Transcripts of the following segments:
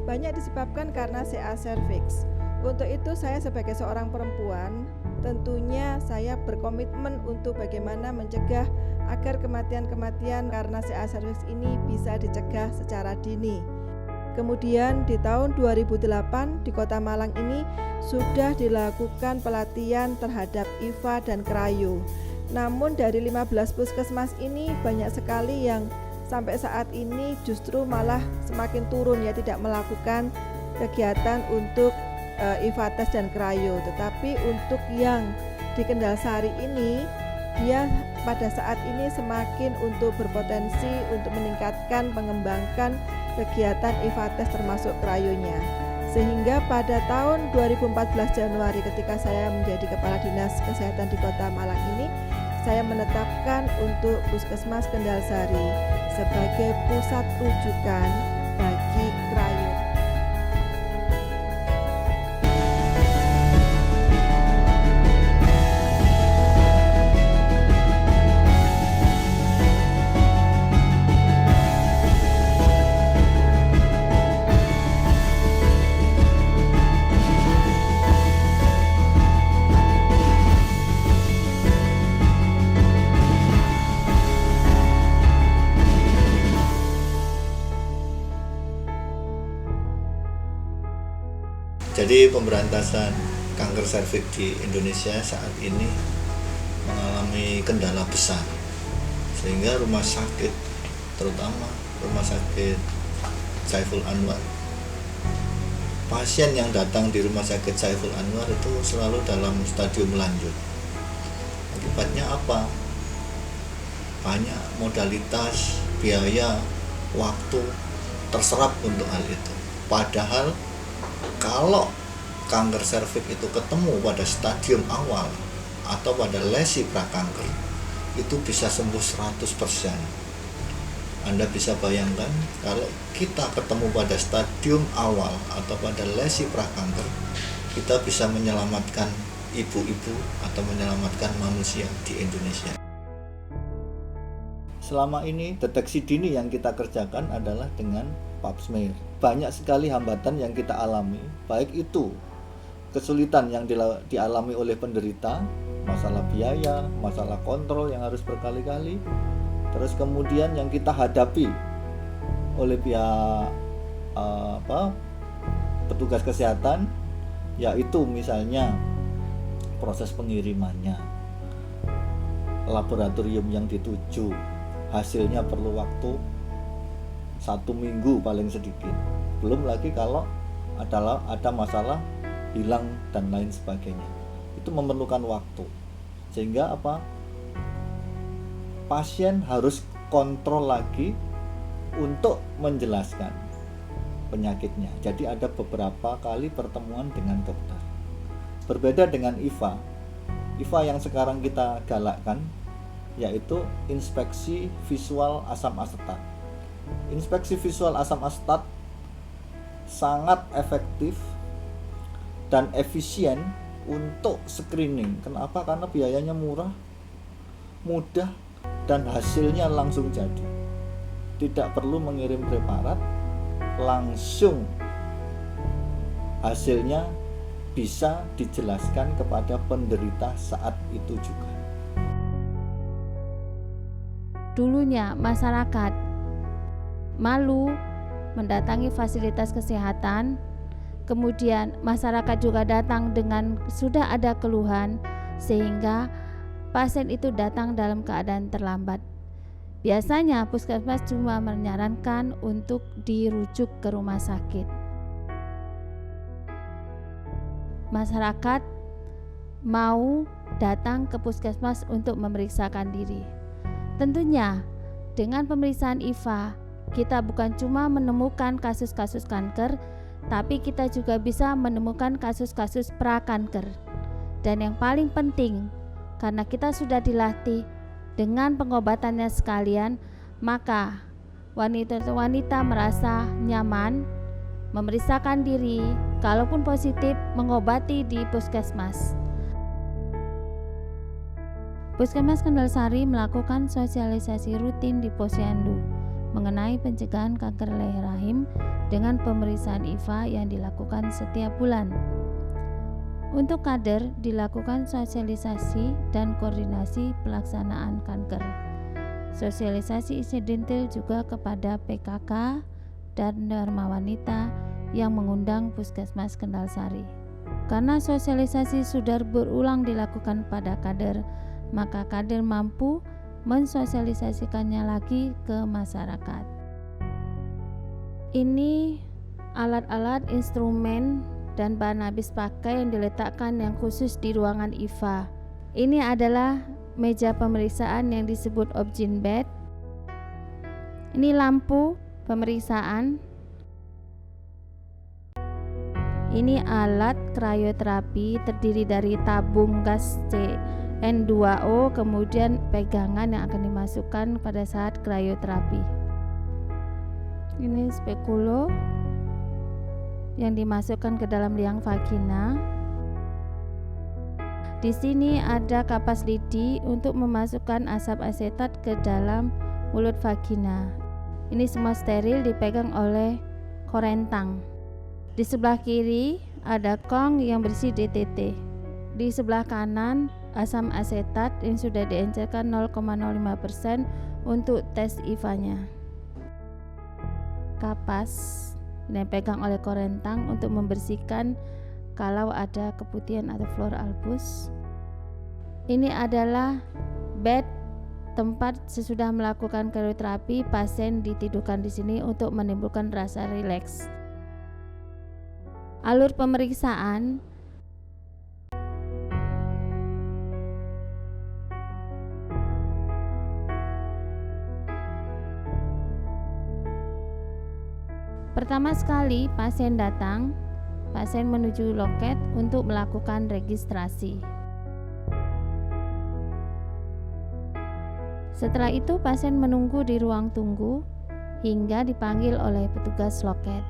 banyak disebabkan karena CA cervix. Untuk itu saya sebagai seorang perempuan, tentunya saya berkomitmen untuk bagaimana mencegah agar kematian-kematian karena CA cervix ini bisa dicegah secara dini. Kemudian di tahun 2008 di Kota Malang ini sudah dilakukan pelatihan terhadap IFA dan Krayo. Namun dari 15 puskesmas ini banyak sekali yang sampai saat ini justru malah semakin turun ya, tidak melakukan kegiatan untuk IFA tes dan Krayo. Tetapi untuk yang di Kendalsari ini dia pada saat ini semakin untuk berpotensi untuk meningkatkan, mengembangkan kegiatan IFA tes termasuk Krayonya. Sehingga pada tahun 2014 Januari ketika saya menjadi Kepala Dinas Kesehatan di Kota Malang ini, saya menetapkan untuk Puskesmas Kendalsari sebagai pusat rujukan bagi Krayo. Jadi pemberantasan kanker serviks di Indonesia saat ini mengalami kendala besar, sehingga rumah sakit, terutama rumah sakit Saiful Anwar, pasien yang datang di rumah sakit Saiful Anwar itu selalu dalam stadium lanjut. Akibatnya apa? Banyak modalitas, biaya, waktu terserap untuk hal itu. Padahal kalau kanker serviks itu ketemu pada stadium awal atau pada lesi prakanker, itu bisa sembuh 100%. Anda bisa bayangkan kalau kita ketemu pada stadium awal atau pada lesi prakanker, kita bisa menyelamatkan ibu-ibu atau menyelamatkan manusia di Indonesia. Selama ini deteksi dini yang kita kerjakan adalah dengan pap smear. Banyak sekali hambatan yang kita alami, baik itu kesulitan yang dialami oleh penderita, masalah biaya, masalah kontrol yang harus berkali-kali, terus kemudian yang kita hadapi oleh pihak petugas kesehatan, yaitu misalnya proses pengirimannya, laboratorium yang dituju, hasilnya perlu waktu 1 minggu paling sedikit. Belum lagi kalau ada masalah hilang dan lain sebagainya, itu memerlukan waktu. Sehingga pasien harus kontrol lagi untuk menjelaskan penyakitnya. Jadi ada beberapa kali pertemuan dengan dokter. Berbeda dengan IFA yang sekarang kita galakkan, yaitu inspeksi visual asam asetat. Inspeksi visual asam asetat sangat efektif dan efisien untuk screening. Kenapa? Karena biayanya murah, mudah, dan hasilnya langsung jadi. Tidak perlu mengirim preparat, langsung hasilnya bisa dijelaskan kepada penderita saat itu juga. Dulunya masyarakat malu mendatangi fasilitas kesehatan, kemudian masyarakat juga datang dengan sudah ada keluhan, sehingga pasien itu datang dalam keadaan terlambat. Biasanya puskesmas cuma menyarankan untuk dirujuk ke rumah sakit. Masyarakat mau datang ke puskesmas untuk memeriksakan diri. Tentunya dengan pemeriksaan IFA, kita bukan cuma menemukan kasus-kasus kanker, tapi kita juga bisa menemukan kasus-kasus prakanker. Dan yang paling penting, karena kita sudah dilatih dengan pengobatannya sekalian, maka wanita-wanita merasa nyaman memeriksakan diri, kalaupun positif mengobati di puskesmas. Puskesmas Kendalsari melakukan sosialisasi rutin di posyandu mengenai pencegahan kanker leher rahim dengan pemeriksaan IFA yang dilakukan setiap bulan. Untuk kader dilakukan sosialisasi dan koordinasi pelaksanaan kanker. Sosialisasi insidental juga kepada PKK dan Dharma Wanita yang mengundang Puskesmas Kendalsari. Karena sosialisasi sudah berulang dilakukan pada kader, maka kader mampu mensosialisasikannya lagi ke masyarakat. Ini alat-alat, instrumen, dan bahan habis pakai yang diletakkan yang khusus di ruangan IFA. Ini adalah meja pemeriksaan yang disebut Obgyn bed. Ini lampu pemeriksaan. Ini alat krioterapi terdiri dari tabung gas N2O, kemudian pegangan yang akan dimasukkan pada saat krioterapi. Ini spekulo yang dimasukkan ke dalam liang vagina. Di sini ada kapas lidi untuk memasukkan asap asetat ke dalam mulut vagina. Ini semua steril, dipegang oleh korentang. Di sebelah kiri ada kong yang berisi DTT. Di sebelah kanan asam asetat yang sudah diencerkan 0,05% untuk tes IFA-nya. Kapas yang dipegang oleh korentang untuk membersihkan kalau ada keputihan atau fluor albus. Ini adalah bed tempat sesudah melakukan krioterapi, pasien ditidurkan di sini untuk menimbulkan rasa rileks. Alur pemeriksaan. Pertama sekali pasien datang, pasien menuju loket untuk melakukan registrasi. Setelah itu pasien menunggu di ruang tunggu hingga dipanggil oleh petugas loket.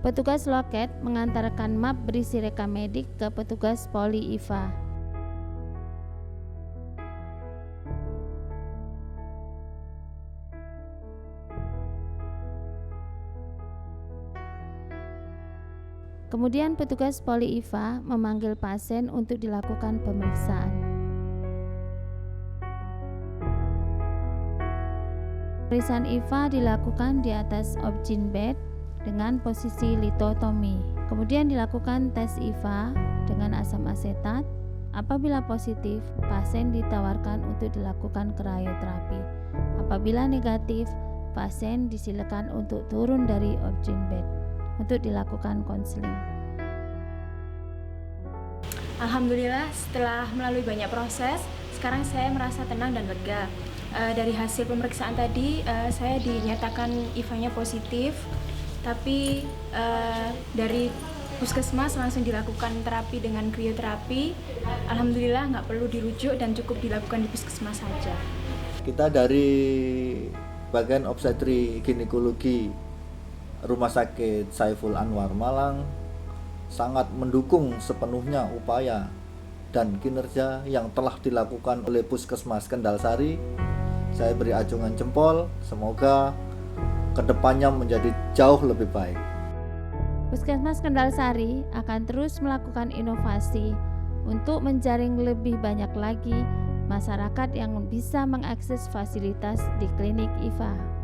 Petugas loket mengantarkan map berisi rekam medik ke petugas poli IFA. Kemudian petugas poli IFA memanggil pasien untuk dilakukan pemeriksaan. Pemeriksaan IFA dilakukan di atas Obgyn bed dengan posisi litotomi. Kemudian dilakukan tes IFA dengan asam asetat. Apabila positif, pasien ditawarkan untuk dilakukan krioterapi. Apabila negatif, pasien disilakan untuk turun dari Obgyn bed untuk dilakukan konseling. Alhamdulillah, setelah melalui banyak proses, sekarang saya merasa tenang dan lega. Dari hasil pemeriksaan tadi, saya dinyatakan IFA-nya positif. Tapi dari puskesmas langsung dilakukan terapi dengan krioterapi. Alhamdulillah nggak perlu dirujuk dan cukup dilakukan di puskesmas saja. Kita dari bagian obstetri ginekologi Rumah Sakit Saiful Anwar Malang sangat mendukung sepenuhnya upaya dan kinerja yang telah dilakukan oleh Puskesmas Kendalsari. Saya beri acungan jempol, semoga kedepannya menjadi jauh lebih baik. Puskesmas Kendalsari akan terus melakukan inovasi untuk menjaring lebih banyak lagi masyarakat yang bisa mengakses fasilitas di klinik IFA.